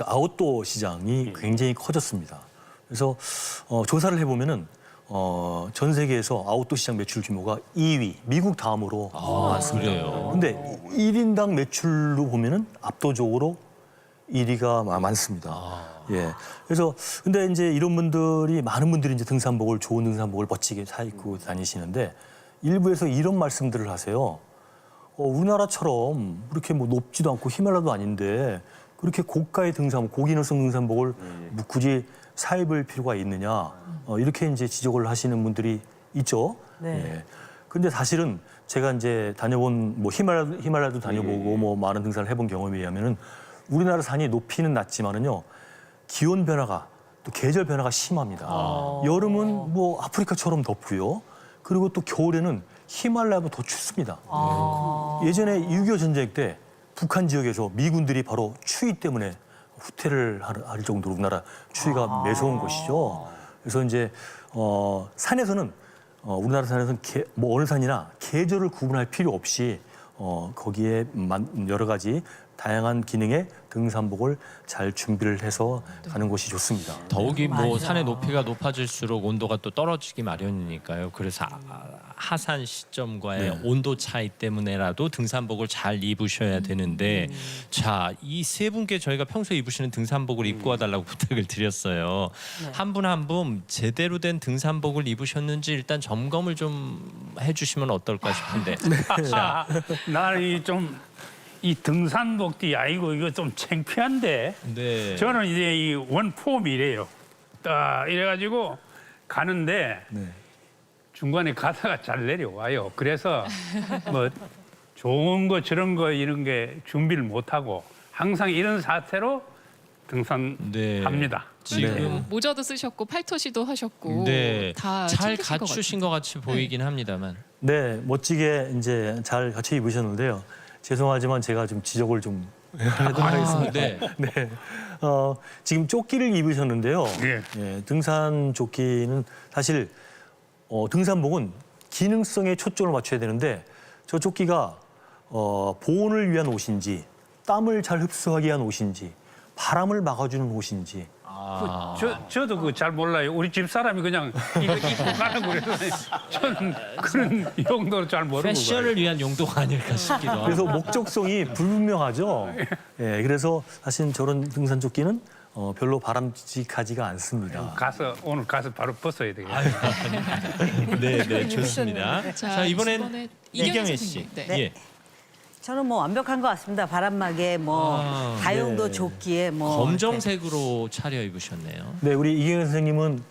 그 아웃도어 시장이 굉장히 커졌습니다. 그래서 조사를 해보면은 전 세계에서 아웃도어 시장 매출 규모가 2위, 미국 다음으로 많습니다. 그래요? 근데 1인당 매출로 보면은 압도적으로 1위가 많습니다. 예. 그래서 근데 이제 이런 분들이 많은 분들이 이제 등산복을 좋은 등산복을 멋지게 사 입고 다니시는데 일부에서 이런 말씀들을 하세요. 우리나라처럼 그렇게 뭐 높지도 않고 히말라야도 아닌데 그렇게 고가의 등산복, 고기능성 등산복을 굳이 사 입을 필요가 있느냐 이렇게 이제 지적을 하시는 분들이 있죠. 네. 예. 근데 사실은 제가 이제 다녀본 뭐 히말라야도 다녀보고 뭐 많은 등산을 해본 경험에 의하면은 우리나라 산이 높이는 낮지만은요 기온 변화가 또 계절 변화가 심합니다. 여름은 뭐 아프리카처럼 덥고요. 그리고 또 겨울에는 히말라야보다 더 춥습니다. 예전에 6.25 전쟁 때 북한 지역에서 미군들이 바로 추위 때문에 후퇴를 할 정도로 우리나라 추위가 매서운 것이죠. 그래서 이제 산에서는 우리나라 산에서는 뭐 어느 산이나 계절을 구분할 필요 없이 거기에 여러 가지 다양한 기능의 등산복을 잘 준비를 해서 가는 것이 좋습니다. 더욱이 뭐 맞아. 산의 높이가 높아질수록 온도가 또 떨어지기 마련이니까요. 그래서 하산 시점과의 온도 차이 때문에라도 등산복을 잘 입으셔야 되는데 자, 이 세 분께 저희가 평소에 입으시는 등산복을 입고 와달라고 부탁을 드렸어요. 한 분 한 분 제대로 된 등산복을 입으셨는지 일단 점검을 좀 해주시면 어떨까 싶은데. 자, 나는 이 등산복띠 아이고 이거 좀 창피한데 네. 저는 이제 이 원폼이 이래요. 딱 이래가지고 가는데 중간에 가다가 잘 내려와요. 그래서 뭐 좋은 거 저런 거 이런 게 준비를 못하고 항상 이런 사태로 등산합니다. 지금 모자도 쓰셨고 팔토시도 하셨고 네, 다 잘 챙기신 것 갖추신 것 같이 보이긴 합니다만. 네, 멋지게 이제 잘 갖춰 입으셨는데요. 죄송하지만 제가 좀 지적을 좀 하도록 하겠습니다. 네. 네. 지금 조끼를 입으셨는데요. 예. 예, 등산 조끼는 사실 등산복은 기능성에 초점을 맞춰야 되는데 저 조끼가 보온을 위한 옷인지 땀을 잘 흡수하게 위한 옷인지 바람을 막아주는 옷인지 저도 그거 잘 몰라요. 우리 집 사람이 그냥 이거 입고 가라고 그래서 저는 그런 용도로 잘 모르고 패션을 위한 용도가 아닐까 싶기도 하고. 그래서 목적성이 불분명하죠. 예, 그래서 사실 저런 등산 조끼는 별로 바람직하지가 않습니다. 오늘 가서 바로 벗어야 되겠어요. 네, 네, 좋습니다. 자, 이번엔 이경혜 씨. 네. 예. 저는 뭐 완벽한 것 같습니다. 바람막에 뭐 다용도 네. 조끼에 뭐 검정색으로 차려입으셨네요. 네, 우리 이경현 선생님은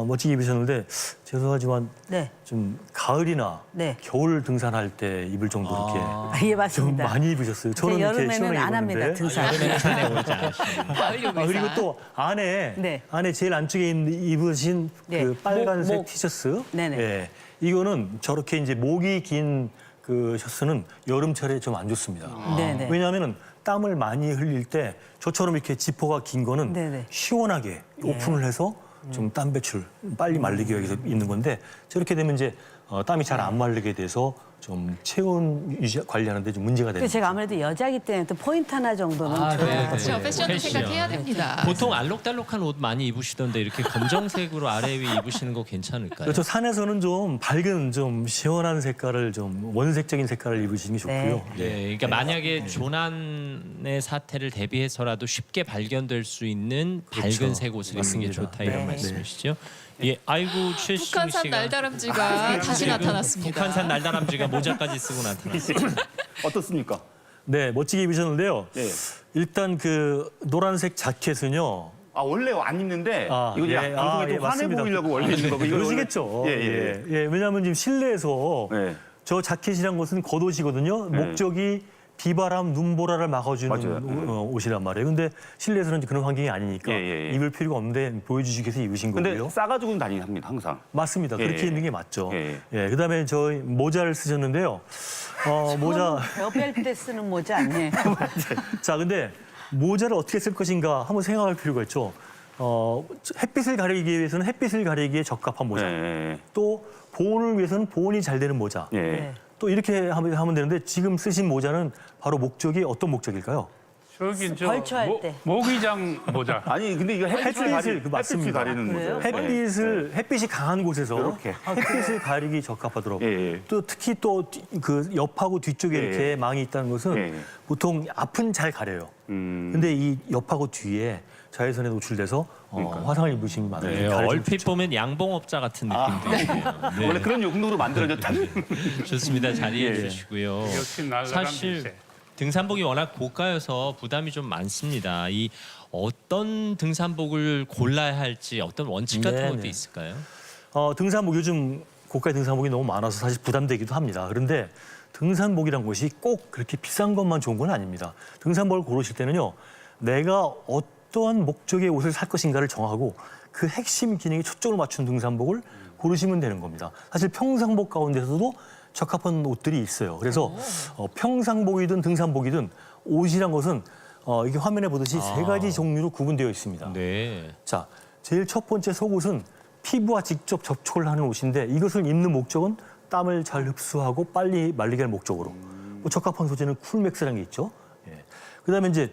멋지게 입으셨는데 죄송하지만 네. 좀 가을이나 네. 겨울 등산할 때 입을 정도로 이렇게 예, 좀 맞습니다. 많이 입으셨어요. 제 저는 이렇게 여름에는 시원하게 안 합니다. 입었는데. 등산. 여름에는 산에 오지 않으시고. 가을용 의상. 그리고 또 안에 네. 안에 제일 안쪽에 입으신 네. 그 빨간색 목. 티셔츠. 네네. 예, 이거는 저렇게 이제 목이 긴 그 셔츠는 여름철에 좀 안 좋습니다. 네네. 왜냐하면은 땀을 많이 흘릴 때 저처럼 이렇게 지퍼가 긴 거는 네네. 시원하게 오픈을 해서 좀 땀 배출 빨리 말리기 위해서 입는 건데 저렇게 되면 이제 땀이 잘 안 말리게 돼서 좀 체온 유지 관리하는데 좀 문제가 되는 그 제가 아무래도 여자기 때문에 또 포인트 하나 정도는 아, 줘야 네, 그렇죠. 네. 패션도 패션. 생각해야 됩니다. 보통 알록달록한 옷 많이 입으시던데 이렇게 검정색으로 아래 위에 입으시는 거 괜찮을까요? 그렇죠. 산에서는 좀 밝은 좀 시원한 색깔을 좀 원색적인 색깔을 입으시는 게 좋고요. 네, 그러니까 만약에 조난의 사태를 대비해서라도 쉽게 발견될 수 있는 밝은 색 옷을 입는 게 맞습니다. 좋다 이런 네. 말씀이시죠? 예, 아이고 최시중 북한산 씨가 날다람쥐가 다시 지금 나타났습니다. 북한산 날다람쥐가 모자까지 쓰고 나타났어요. 어떻습니까? 네, 멋지게 입으셨는데요. 예. 일단 그 노란색 자켓은요. 아 원래 안 입는데 이거 이제 예. 방송에 좀 환해 맞습니다. 보이려고 원래 입는 거고 이거 그러시겠죠. 원래- 예. 예, 왜냐하면 지금 실내에서 예. 저 자켓이란 것은 겉옷이거든요. 목적이 비바람, 눈보라를 막아주는 맞아요. 옷이란 말이에요. 근데 실내에서는 그런 환경이 아니니까 예. 입을 필요가 없는데 보여주시기 위해서 입으신 근데 거고요. 싸가지고는 다니긴 합니다 항상. 맞습니다. 예, 그렇게 예. 입는 게 맞죠. 예. 예, 그다음에 저희 모자를 쓰셨는데요. 모자. 뼈뺄 때 쓰는 모자 아니에요? 자, 근데 모자를 어떻게 쓸 것인가 한번 생각할 필요가 있죠. 햇빛을 가리기 위해서는 햇빛을 가리기에 적합한 모자. 예. 또 보온을 위해서는 보온이 잘 되는 모자. 예. 네. 또 이렇게 하면 되는데 지금 쓰신 모자는 바로 목적이 어떤 목적일까요? 저기 저 벌초할 때. 모기장 모자. 아니 근데 이거 햇빛을 그 맞습니다. 가리는 그래요? 거죠. 햇빛이 강한 곳에서 이렇게. 햇빛을 가리기 적합하더라고요. 예, 예. 또 특히 또 그 옆하고 뒤쪽에 예, 이렇게 망이 있다는 것은 예, 예. 보통 앞은 잘 가려요. 근데 이 옆하고 뒤에 자외선에 노출돼서 화상을 입으신 분이 많아요. 네, 가려지면 얼핏 보면 양봉업자 같은 느낌도 있네요. 네. 원래 그런 용도로 만들어졌다는. 좋습니다. 자리해 예. 주시고요. 역시 날라간 사실 빛에. 등산복이 워낙 고가여서 부담이 좀 많습니다. 이 어떤 등산복을 골라야 할지 어떤 원칙 같은 네, 것도 네. 있을까요? 등산복 요즘 고가의 등산복이 너무 많아서 사실 부담되기도 합니다. 그런데 등산복이란 것이 꼭 그렇게 비싼 것만 좋은 건 아닙니다. 등산복을 고르실 때는요, 내가 어떠한 목적의 옷을 살 것인가를 정하고 그 핵심 기능에 초점을 맞춘 등산복을 고르시면 되는 겁니다. 사실 평상복 가운데서도 적합한 옷들이 있어요. 그래서 평상복이든 등산복이든 옷이란 것은 이게 화면에 보듯이 세 가지 종류로 구분되어 있습니다. 네. 자, 제일 첫 번째 속옷은 피부와 직접 접촉을 하는 옷인데 이것을 입는 목적은 땀을 잘 흡수하고 빨리 말리게 할 목적으로. 뭐 적합한 소재는 쿨맥스라는 게 있죠. 예. 그다음에 이제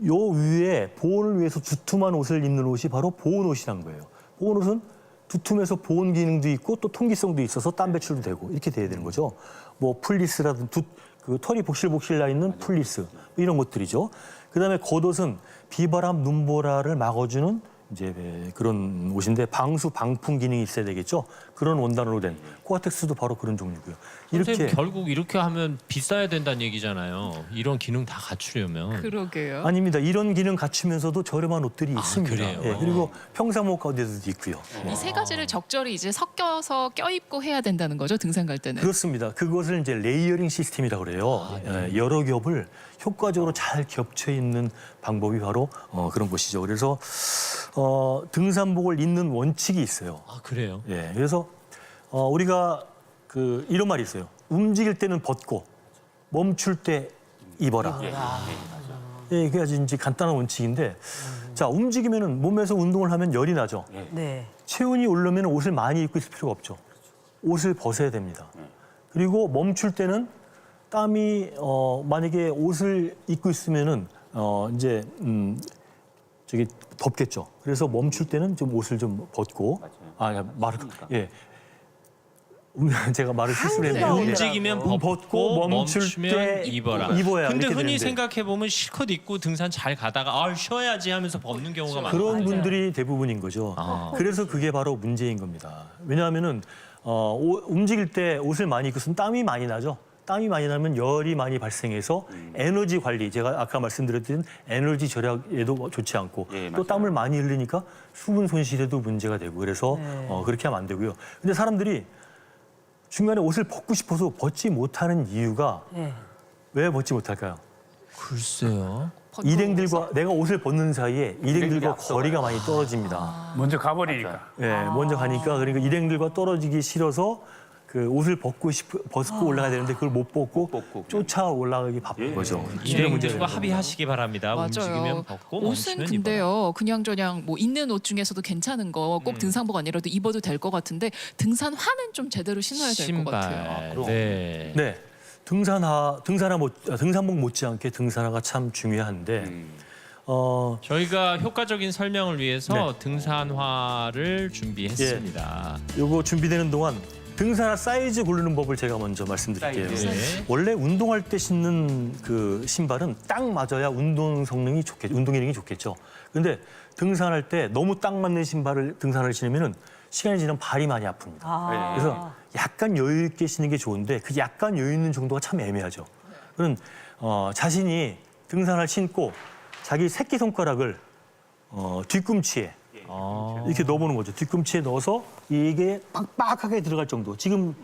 요 위에 보온을 위해서 두툼한 옷을 입는 옷이 바로 보온 옷이란 거예요. 보온 옷은 두툼해서 보온 기능도 있고 또 통기성도 있어서 땀 배출도 되고 이렇게 돼야 되는 거죠. 뭐 플리스라든지 그 털이 복실복실 나 있는 플리스 이런 것들이죠. 그다음에 겉옷은 비바람, 눈보라를 막아주는 이제 그런 옷인데 방수, 방풍 기능이 있어야 되겠죠. 그런 원단으로 된 코아텍스도 바로 그런 종류고요. 선생님 이렇게 결국 이렇게 하면 비싸야 된다는 얘기잖아요. 이런 기능 다 갖추려면. 그러게요. 아닙니다. 이런 기능 갖추면서 저렴한 옷들이 있습니다. 그래요? 예, 그리고 평상복 가운데도 있고요. 이 세 가지를 적절히 이제 섞여서 껴입고 해야 된다는 거죠, 등산 갈 때는. 그렇습니다. 그것을 이제 레이어링 시스템이라고 그래요. 예, 여러 겹을 효과적으로 잘 겹쳐 입는 방법이 바로 그런 것이죠. 그래서 등산복을 입는 원칙이 있어요. 아 그래요? 예, 그래서 우리가 그 이런 말이 있어요. 움직일 때는 벗고 멈출 때 입어라. 예, 이게 아주 이제 간단한 원칙인데, 자 움직이면은 몸에서 운동을 하면 열이 나죠. 네. 체온이 오르면 옷을 많이 입고 있을 필요가 없죠. 옷을 벗어야 됩니다. 그리고 멈출 때는 땀이 만약에 옷을 입고 있으면은 이제 저기 덥겠죠. 그래서 멈출 때는 좀 옷을 좀 벗고 말을 예. 제가 말을 실수를 한기가 했는데 움직이면 벗고 멈추면 입어라. 입어야 근데 이렇게 흔히 되는데 생각해 보면 실컷 입고 등산 잘 가다가 쉬어야지 하면서 벗는 경우가 많아요. 그런 분들이 대부분인 거죠. 아. 그래서 그게 바로 문제인 겁니다. 왜냐하면은 움직일 때 옷을 많이 입고 있으면 땀이 많이 나죠. 땀이 많이 나면 열이 많이 발생해서 에너지 관리, 제가 아까 말씀드렸던 에너지 절약에도 좋지 않고 예, 또 맞아요. 땀을 많이 흘리니까 수분 손실에도 문제가 되고 그래서 그렇게 하면 안 되고요. 근데 사람들이 중간에 옷을 벗고 싶어서 벗지 못하는 이유가 네. 왜 벗지 못할까요? 글쎄요. 일행들과 내가 옷을 벗는 사이에 일행들과 일행들이 앞서가요. 거리가 많이 떨어집니다. 먼저 가버리니까. 예, 먼저 가니까 그러니까 일행들과 떨어지기 싫어서 그 옷을 벗고 올라가야 되는데 그걸 못 벗고 쫓아 올라가기 바쁜 거죠. 이런 문제가 일행들과 있는 합의하시기 바랍니다. 맞아요. 움직이면 벗고 옷은 멈추면 입어라. 근데요, 그냥저냥 뭐 있는 옷 중에서도 괜찮은 거 꼭 등산복 아니라도 입어도 될 것 같은데 등산화는 좀 제대로 신어야 될 것 같아요. 신발. 네. 네, 등산복 못지않게 등산화가 참 중요한데 저희가 효과적인 설명을 위해서 네. 등산화를 준비했습니다. 요거 준비되는 동안 등산화 사이즈 고르는 법을 제가 먼저 말씀드릴게요. 사이즈. 네. 원래 운동할 때 신는 그 신발은 딱 맞아야 운동 성능이 좋겠죠. 운동 기능이 좋겠죠. 근데 등산할 때 너무 딱 맞는 신발을 등산을 신으면은 시간이 지나면 발이 많이 아픕니다. 그래서 약간 여유 있게 신는 게 좋은데 그 약간 여유 있는 정도가 참 애매하죠. 그럼 자신이 등산화를 신고 자기 새끼 손가락을 뒤꿈치에 이렇게 넣어보는 거죠. 뒤꿈치에 넣어서 이게 빡빡하게 들어갈 정도. 지금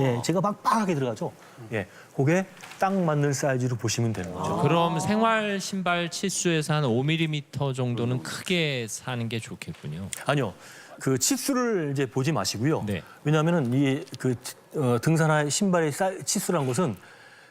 예, 제가 빡빡하게 들어가죠. 예, 그게 딱 맞는 사이즈로 보시면 되는 거죠. 그럼 생활 신발 치수에서 한 5mm 정도는 크게 사는 게 좋겠군요. 아니요, 그 치수를 이제 보지 마시고요. 네. 왜냐하면은 이 등산화 신발의 치수란 것은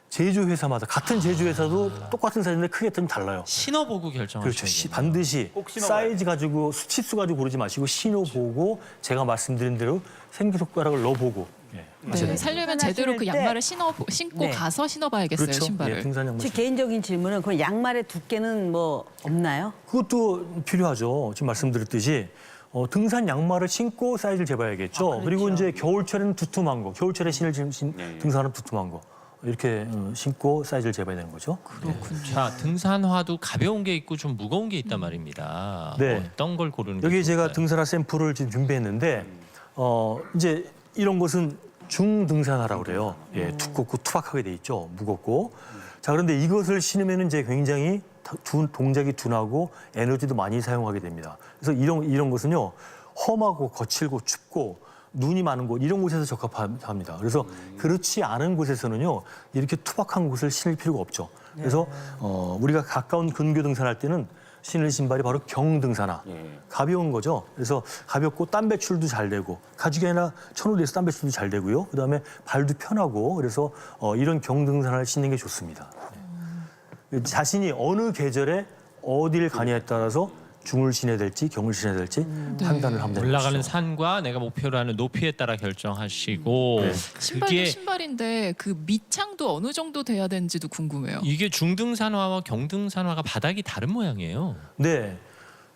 제조회사마다 같은 제조회사도 똑같은 사진인데 크게 좀 달라요. 신어보고 결정하셔야 그렇죠. 돼요. 반드시 꼭 신어봐야 사이즈 가지고 치수 가지고 고르지 마시고 신어보고 제가 말씀드린 대로 생기손가락을 넣어보고. 예. 네, 살려면 제대로 그 때- 양말을 신고 네. 가서 신어봐야겠어요, 그렇죠. 신발을. 예, 등산 양말. 제 개인적인 질문은 그 양말의 두께는 뭐 없나요? 그것도 필요하죠. 지금 말씀드렸듯이 등산 양말을 신고 사이즈를 재봐야겠죠. 그리고 이제 겨울철에는 두툼한 거, 겨울철에 신을 등산은 두툼한 거 이렇게 신고 사이즈를 재봐야 되는 거죠. 자, 등산화도 가벼운 게 있고 좀 무거운 게 있단 말입니다. 네. 어떤 걸 고르는 게 여기 제가 좋을까요? 등산화 샘플을 지금 준비했는데 이제 이런 것은 중등산화라고 그래요. 예, 두껍고 투박하게 돼 있죠. 무겁고. 자, 그런데 이것을 신으면 이제 굉장히 동작이 둔하고 에너지도 많이 사용하게 됩니다. 그래서 이런 것은요, 험하고 거칠고 춥고 눈이 많은 곳 이런 곳에서 적합합니다. 그래서 그렇지 않은 곳에서는요, 이렇게 투박한 곳을 신을 필요가 없죠. 그래서 우리가 가까운 근교 등산할 때는 신을 신발이 바로 경등산화. 가벼운 거죠. 그래서 가볍고 땀 배출도 잘 되고 가죽이 아니라 천으로 돼서 땀 배출도 잘 되고요. 그다음에 발도 편하고 그래서 이런 경등산화를 신는 게 좋습니다. 자신이 어느 계절에 어디를 가냐에 따라서 중을 신어야 될지 경을 신어야 될지 판단을 하면 되는 올라가는 것이죠. 산과 내가 목표로 하는 높이에 따라 결정하시고 신발도 그게 신발인데 그 밑창도 어느 정도 돼야 되는지도 궁금해요. 이게 중등산화와 경등산화가 바닥이 다른 모양이에요. 네,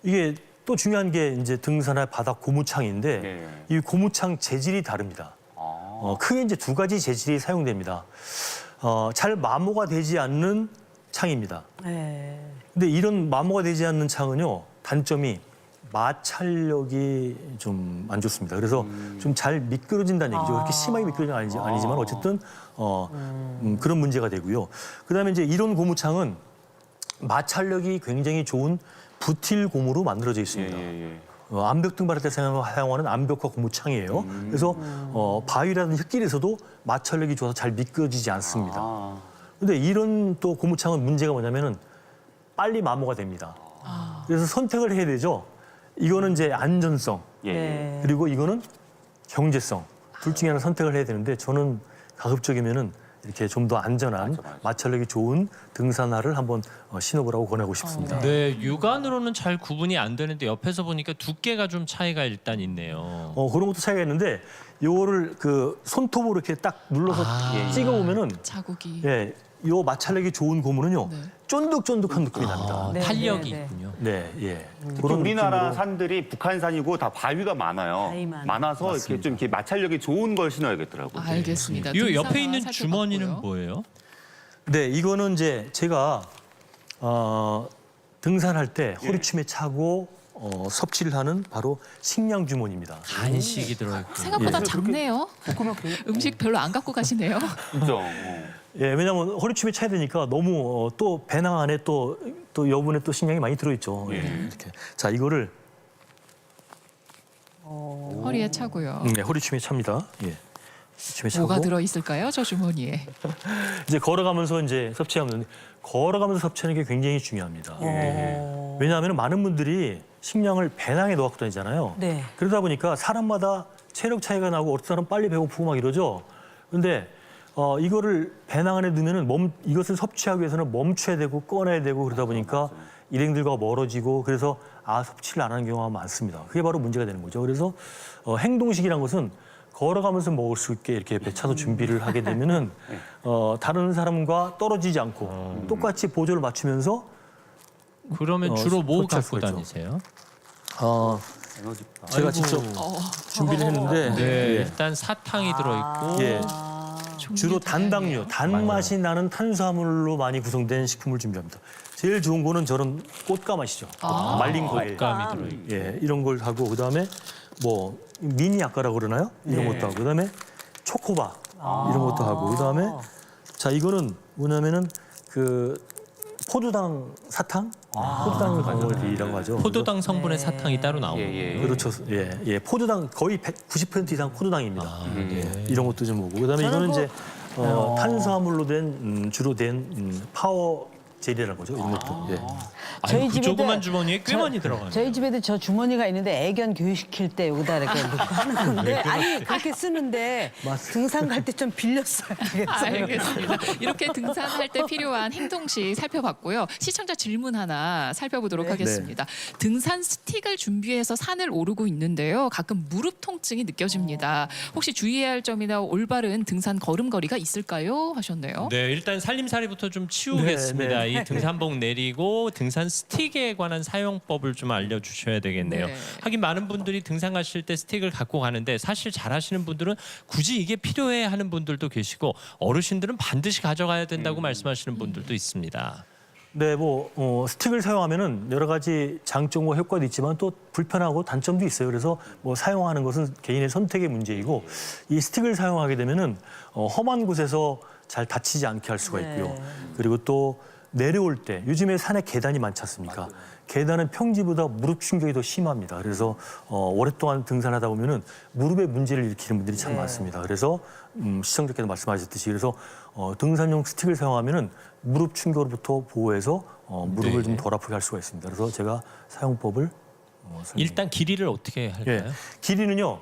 이게 또 중요한 게 이제 등산화 바닥 고무창인데 네. 이 고무창 재질이 다릅니다. 크게 이제 두 가지 재질이 사용됩니다. 잘 마모가 되지 않는 창입니다. 네. 근데 이런 마모가 되지 않는 창은요, 단점이 마찰력이 좀 안 좋습니다. 그래서 좀 잘 미끄러진다는 얘기죠. 그렇게 심하게 미끄러진 건 아니지만 어쨌든 그런 문제가 되고요. 그다음에 이제 이런 고무창은 마찰력이 굉장히 좋은 부틸 고무로 만들어져 있습니다. 암벽 등반할 때 사용하는 암벽화 고무창이에요. 그래서 바위라든지 흙길에서도 마찰력이 좋아서 잘 미끄러지지 않습니다. 근데 이런 또 고무창은 문제가 뭐냐면은 빨리 마모가 됩니다. 그래서 선택을 해야 되죠. 이거는 이제 안전성, 네. 그리고 이거는 경제성. 둘 중에 하나 선택을 해야 되는데 저는 가급적이면은 이렇게 좀 더 안전한 마찰력이 좋은 등산화를 한번 신어보라고 권하고 싶습니다. 네, 육안으로는 잘 구분이 안 되는데 옆에서 보니까 두께가 좀 차이가 일단 있네요. 그런 것도 차이가 있는데 요거를 그 손톱으로 이렇게 딱 눌러서 찍어보면은 자국이. 예, 요 마찰력이 좋은 고무는요 네. 쫀득쫀득한 느낌이 납니다. 네, 탄력이 네, 네. 있군요. 네, 예. 특히 우리나라 느낌으로. 산들이 북한산이고 다 바위가 많아요. 바위 많아요. 많아서 이렇게 좀 이렇게 마찰력이 좋은 걸 신어야겠더라고요. 알겠습니다. 이 옆에 등산화 있는 주머니는 살펴봤고요. 뭐예요? 네, 이거는 이제 제가 등산할 때 허리춤에 차고 섭취를 하는 바로 식량 주머니입니다. 간식이 들어있고. 생각보다 작네요. 음식 별로 안 갖고 가시네요. 그죠? 예, 왜냐하면 허리춤에 차야 되니까 너무 또 배낭 안에 또 여분에 또 식량이 많이 들어있죠. 예, 이렇게. 자, 이거를 허리에 차고요. 네, 허리춤에 찹니다. 예. 허리춤에 차고 뭐가 들어 있을까요, 저 주머니에? 이제 걸어가면서 이제 섭취하면 걸어가면서 섭취하는 게 굉장히 중요합니다. 왜냐하면 많은 분들이 식량을 배낭에 넣어갖고 다니잖아요. 네. 그러다 보니까 사람마다 체력 차이가 나고 어떤 사람은 빨리 배고프고 막 이러죠. 그런데 이거를 배낭 안에 넣으면은 이것을 섭취하기 위해서는 멈춰야 되고 꺼내야 되고 그러다 보니까 일행들과 멀어지고 그래서 섭취를 안 하는 경우가 많습니다. 그게 바로 문제가 되는 거죠. 그래서 행동식이란 것은 걸어가면서 먹을 수 있게 이렇게 배차도 준비를 하게 되면은 다른 사람과 떨어지지 않고 똑같이 보조를 맞추면서 그러면 주로 뭐 섭취할 갖고 수가 있죠. 다니세요? 제가 직접 준비를 했는데 네, 예. 일단 사탕이 들어있고 예. 주로 단당류, 다양해요. 단맛이 나는 탄수화물로 많이 구성된 식품을 준비합니다. 제일 좋은 거는 저는 꽃가맛이죠. 말린 과일. 감이 들어있고. 예, 이런 걸 하고 그다음에 뭐 미니 아까라고 그러나요? 이런 것도 하고 그다음에 초코바 이런 것도 하고 그다음에 자 이거는 뭐냐면은 그 포도당 사탕, 포도당 강물이라고 하죠. 포도당 성분의 사탕이 따로 나오고. 그렇죠. 예, 포도당 거의 90% 이상 포도당입니다. 예, 이런 것도 좀 오고 그다음에 이거는 이제 탄수화물로 된 주로 된 파워 젤이라는 거죠. 이런 것도. 예. 저희 아유, 그 집에도- 조그만 주머니에 꽤 많이 들어가네요. 저희 집에도 저 주머니가 있는데 애견 교육시킬 때 여기다 이렇게 놓고 하는 건데 아니 그렇게 쓰는데 등산 갈 때 좀 빌렸어야 되겠어요. 알겠습니다. 이렇게 등산할 때 필요한 행동식 살펴봤고요. 시청자 질문 하나 살펴보도록 네. 하겠습니다. 등산 스틱을 준비해서 산을 오르고 있는데요. 가끔 무릎 통증이 느껴집니다. 혹시 주의해야 할 점이나 올바른 등산 걸음걸이가 있을까요? 하셨네요. 네, 일단 살림살이부터 좀 치우겠습니다. 네, 이 등산복 내리고 등산 스틱에 관한 사용법을 좀 알려주셔야 되겠네요. 네. 하긴 많은 분들이 등산 가실 때 스틱을 갖고 가는데 사실 잘하시는 분들은 굳이 이게 필요해 하는 분들도 계시고 어르신들은 반드시 가져가야 된다고 말씀하시는 분들도 있습니다. 네, 스틱을 사용하면은 여러 가지 장점과 효과도 있지만 또 불편하고 단점도 있어요. 그래서 사용하는 것은 개인의 선택의 문제이고 이 스틱을 사용하게 되면은 험한 곳에서 잘 다치지 않게 할 수가 있고요. 그리고 또 내려올 때 요즘에 산에 계단이 많지 않습니까? 계단은 평지보다 무릎 충격이 더 심합니다. 그래서 오랫동안 등산하다 보면은 무릎에 문제를 일으키는 분들이 참 많습니다. 그래서 시청자께서 말씀하셨듯이 그래서 등산용 스틱을 사용하면은 무릎 충격으로부터 보호해서 무릎을 네. 좀 덜 아프게 할 수가 있습니다. 그래서 제가 사용법을 일단 길이를 어떻게 할까요? 예, 길이는요.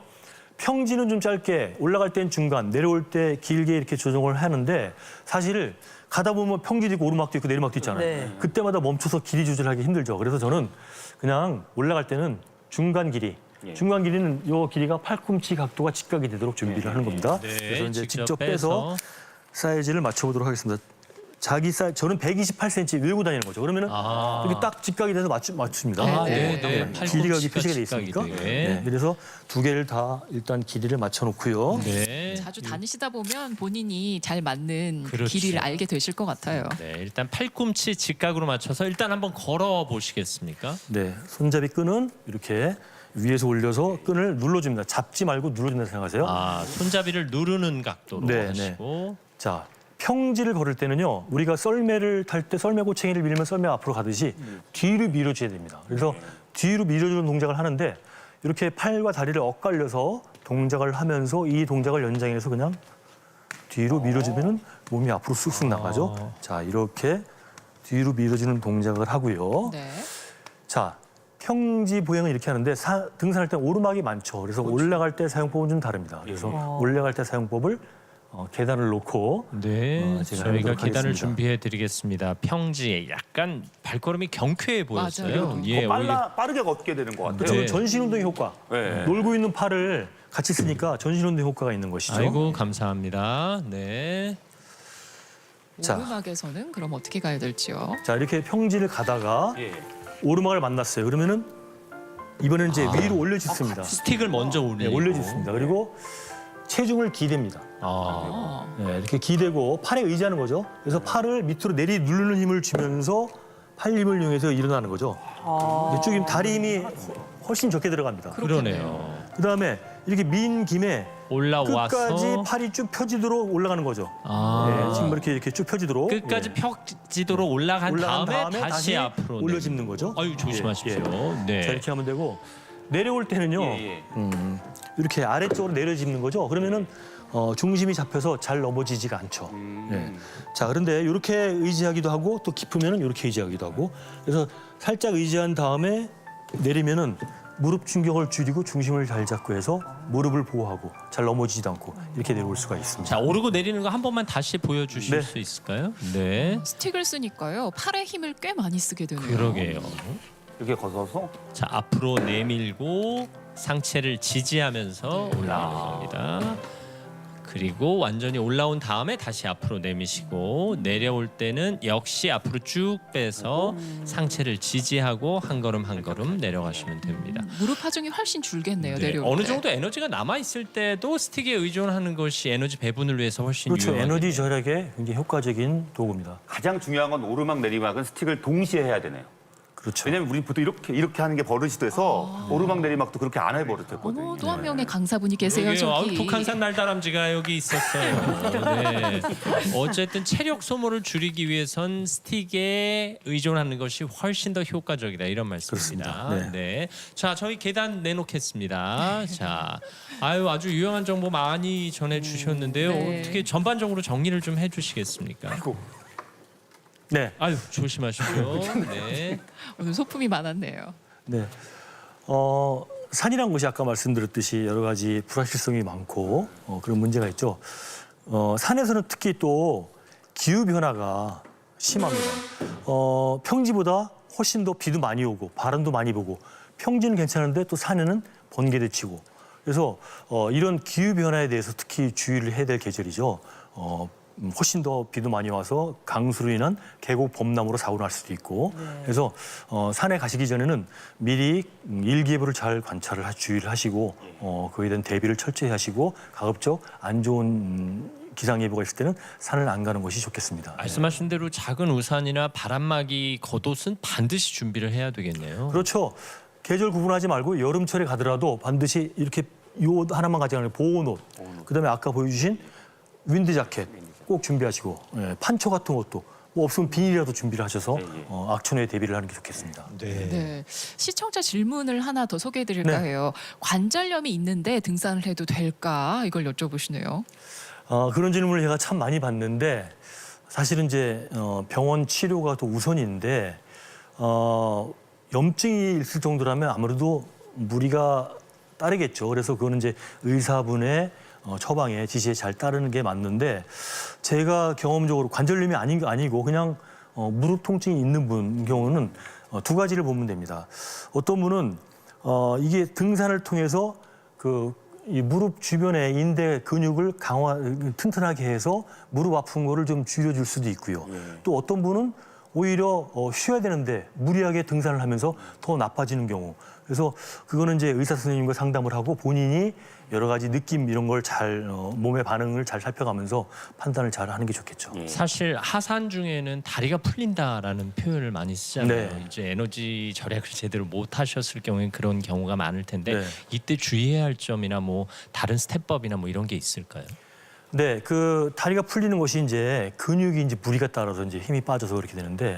평지는 좀 짧게 올라갈 땐 중간, 내려올 때 길게 이렇게 조정을 하는데 사실 가다 보면 평지도 있고 오르막도 있고 내리막도 있잖아요. 네. 그때마다 멈춰서 길이 조절하기 힘들죠. 그래서 저는 그냥 올라갈 때는 중간 길이, 중간 길이는 요 길이가 팔꿈치 각도가 직각이 되도록 준비를 하는 겁니다. 네, 그래서 이제 직접 직접 빼서 사이즈를 맞춰보도록 하겠습니다. 자기 사이즈, 저는 128cm 외우고 다니는 거죠. 그러면은 이렇게 딱 직각이 돼서 맞춥니다. 아, 네. 네, 네. 길이가 여기 팔꿈치가 표시가 돼 직각이 있으니까. 되게. 네, 그래서 두 개를 다 일단 길이를 맞춰놓고요. 네. 자주 다니시다 보면 본인이 잘 맞는 그렇죠. 길이를 알게 되실 것 같아요. 네, 일단 팔꿈치 직각으로 맞춰서 일단 한번 걸어 보시겠습니까? 네, 손잡이 끈은 이렇게 위에서 올려서 끈을 눌러줍니다. 잡지 말고 눌러준다 생각하세요. 아, 손잡이를 누르는 각도로 네, 하시고. 자, 평지를 걸을 때는요. 우리가 썰매를 탈 때 썰매 고챙이를 밀면 썰매 앞으로 가듯이 뒤로 밀어줘야 됩니다. 그래서 뒤로 밀어주는 동작을 하는데 이렇게 팔과 다리를 엇갈려서 동작을 하면서 이 동작을 연장해서 그냥 뒤로 밀어주면은 몸이 앞으로 쑥쑥 나가죠. 자, 이렇게 뒤로 밀어주는 동작을 하고요. 네. 자, 평지 보행은 이렇게 하는데 등산할 때 오르막이 많죠. 그래서 올라갈 때 사용법은 좀 다릅니다. 그래서 올라갈 때 사용법을 계단을 놓고 네, 제가 저희가 해보도록 계단을 하겠습니다. 준비해 드리겠습니다. 평지에 약간 발걸음이 경쾌해 보였어요. 맞아요. 예, 오히려 빠르게 걷게 되는 것 같아요. 저는 네. 전신 운동 효과. 네. 놀고 있는 팔을 같이 쓰니까 전신 운동 효과가 있는 것이죠. 아이고 감사합니다. 네. 자. 오르막에서는 그럼 어떻게 가야 될지요? 자, 이렇게 평지를 가다가 예. 오르막을 만났어요. 그러면은 이번에는 이제 위로 올려짓습니다. 스틱을 먼저 올리고. 네, 올려짓습니다. 그리고 체중을 기댑니다. 아, 네, 이렇게 기대고 팔에 의지하는 거죠. 그래서 팔을 밑으로 내리 누르는 힘을 주면서 팔 힘을 이용해서 일어나는 거죠. 이쪽이 다리 힘이 훨씬 적게 들어갑니다. 그러네요. 그다음에 이렇게 민 김에 올라와서 끝까지 팔이 쭉 펴지도록 올라가는 거죠. 아, 네, 지금 이렇게 쭉 펴지도록 끝까지 펴지도록 올라간 올라간 다음에 다시 앞으로 올려짚는 거죠. 아유 조심하십시오. 네. 자, 이렇게 하면 되고 내려올 때는요. 예. 이렇게 아래쪽으로 내려짚는 거죠. 그러면은 중심이 잡혀서 잘 넘어지지가 않죠. 네. 자, 그런데 이렇게 의지하기도 하고 또 깊으면은 이렇게 의지하기도 하고 그래서 살짝 의지한 다음에 내리면은 무릎 충격을 줄이고 중심을 잘 잡고 해서 무릎을 보호하고 잘 넘어지지도 않고 이렇게 내려올 수가 있습니다. 자 오르고 내리는 거 한 번만 다시 보여주실 네. 수 있을까요? 네. 스틱을 쓰니까요. 팔에 힘을 꽤 많이 쓰게 되네요. 그러게요. 이렇게 걷어서 자 앞으로 내밀고 상체를 지지하면서 올라가는 겁니다. 그리고 완전히 올라온 다음에 다시 앞으로 내미시고 내려올 때는 역시 앞으로 쭉 빼서 상체를 지지하고 한 걸음 한 걸음 내려가시면 됩니다. 무릎 하중이 훨씬 줄겠네요. 네, 내려올 어느 때. 정도 에너지가 남아 있을 때도 스틱에 의존하는 것이 에너지 배분을 위해서 훨씬 그렇죠. 유용하겠네요. 에너지 절약에 굉장히 효과적인 도구입니다. 가장 중요한 건 오르막 내리막은 스틱을 동시에 해야 되네요. 그렇죠. 왜냐면 우리 보통 이렇게 하는 게 버릇이 돼서 오르막 내리막도 그렇게 안 해버릇했거든요. 어머, 또 한 명의 강사분이 계세요. 그러게요. 저기. 아유, 북한산 날다람쥐가 여기 있었어요. 네. 어쨌든 체력 소모를 줄이기 위해선 스틱에 의존하는 것이 훨씬 더 효과적이다 이런 말씀입니다. 그렇습니다. 네. 자, 저희 계단 내놓겠습니다. 자, 아주 유용한 정보 많이 전해주셨는데요. 네. 어떻게 전반적으로 정리를 좀 해주시겠습니까? 네. 아유 조심하십시오. 네. 오늘 소품이 많았네요. 네. 산이란 곳이 아까 말씀드렸듯이 여러 가지 불확실성이 많고 그런 문제가 있죠. 산에서는 특히 또 기후 변화가 심합니다. 평지보다 훨씬 더 비도 많이 오고 바람도 많이 불고 평지는 괜찮은데 또 산에는 번개도 치고 그래서 이런 기후 변화에 대해서 특히 주의를 해야 될 계절이죠. 훨씬 더 비도 많이 와서 강수로 인한 계곡 범람으로 사고가 날 수도 있고 그래서 산에 가시기 전에는 미리 일기예보를 잘 관찰을 주의를 하시고 그에 대한 대비를 철저히 하시고 가급적 안 좋은 기상예보가 있을 때는 산을 안 가는 것이 좋겠습니다. 말씀하신 대로 작은 우산이나 바람막이 겉옷은 반드시 준비를 해야 되겠네요. 그렇죠. 계절 구분하지 말고 여름철에 가더라도 반드시 이렇게 요 하나만 가지 않고 보온옷, 그다음에 아까 보여주신 윈드 자켓 꼭 준비하시고 판초 같은 것도 뭐 없으면 비닐이라도 준비를 하셔서 악천후에 대비를 하는 게 좋겠습니다. 네. 시청자 질문을 하나 더 소개해드릴까 해요. 관절염이 있는데 등산을 해도 될까? 이걸 여쭤보시네요. 그런 질문을 제가 참 많이 받는데 사실은 이제 병원 치료가 더 우선인데 염증이 있을 정도라면 아무래도 무리가 따르겠죠. 그래서 그거는 이제 의사분의 처방에 지시에 잘 따르는 게 맞는데 제가 경험적으로 관절염이 아니고 그냥 무릎 통증이 있는 분 경우는 두 가지를 보면 됩니다. 어떤 분은 이게 등산을 통해서 이 무릎 주변의 인대 근육을 튼튼하게 해서 무릎 아픈 거를 좀 줄여줄 수도 있고요. 또 어떤 분은 오히려 쉬어야 되는데 무리하게 등산을 하면서 더 나빠지는 경우. 그래서 그거는 이제 의사 선생님과 상담을 하고 본인이 여러 가지 느낌 이런 걸 잘 몸의 반응을 잘 살펴가면서 판단을 잘 하는 게 좋겠죠. 사실 하산 중에는 다리가 풀린다라는 표현을 많이 쓰잖아요. 네. 이제 에너지 절약을 제대로 못 하셨을 경우에 그런 경우가 많을 텐데 네. 이때 주의해야 할 점이나 뭐 다른 스텝법이나 뭐 이런 게 있을까요? 네, 그 다리가 풀리는 것이 이제 근육이 이제 무리가 따라서 이제 힘이 빠져서 그렇게 되는데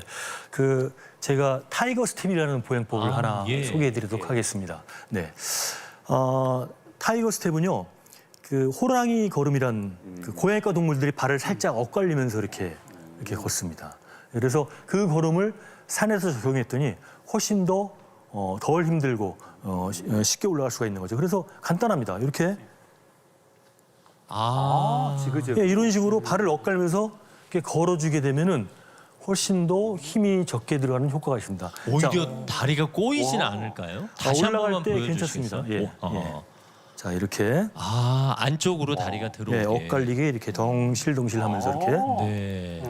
제가 타이거 스텝이라는 보행법을 하나 소개해드리도록 하겠습니다. 네, 타이거 스텝은요, 그 호랑이 걸음이란 그 고양이과 동물들이 발을 살짝 엇갈리면서 이렇게 걷습니다. 그래서 그 걸음을 산에서 적용했더니 훨씬 더 덜 힘들고 쉽게 올라갈 수가 있는 거죠. 그래서 간단합니다. 이렇게. 예, 이런 식으로 발을 엇갈면서 이렇게 걸어주게 되면은 훨씬 더 힘이 적게 들어가는 효과가 있습니다. 오히려 다리가 꼬이지는 않을까요? 다시 한 올라갈 번만 때 보여주시겠어요? 괜찮습니다. 자, 이렇게 안쪽으로 다리가 들어오게. 네, 엇갈리게 이렇게 덩실덩실하면서 이렇게. 네.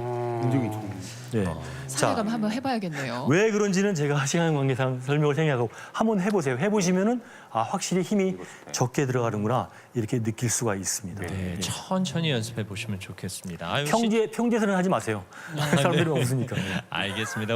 네. 산에 가면 한번 해봐야겠네요. 왜 그런지는 제가 시간 관계상 설명을 생략하고 한번 해보세요. 해보시면은 확실히 힘이 적게 들어가는구나 이렇게 느낄 수가 있습니다. 네, 천천히 연습해 보시면 좋겠습니다. 아유, 평지에서는 하지 마세요. 사람들이 없으니까. 알겠습니다.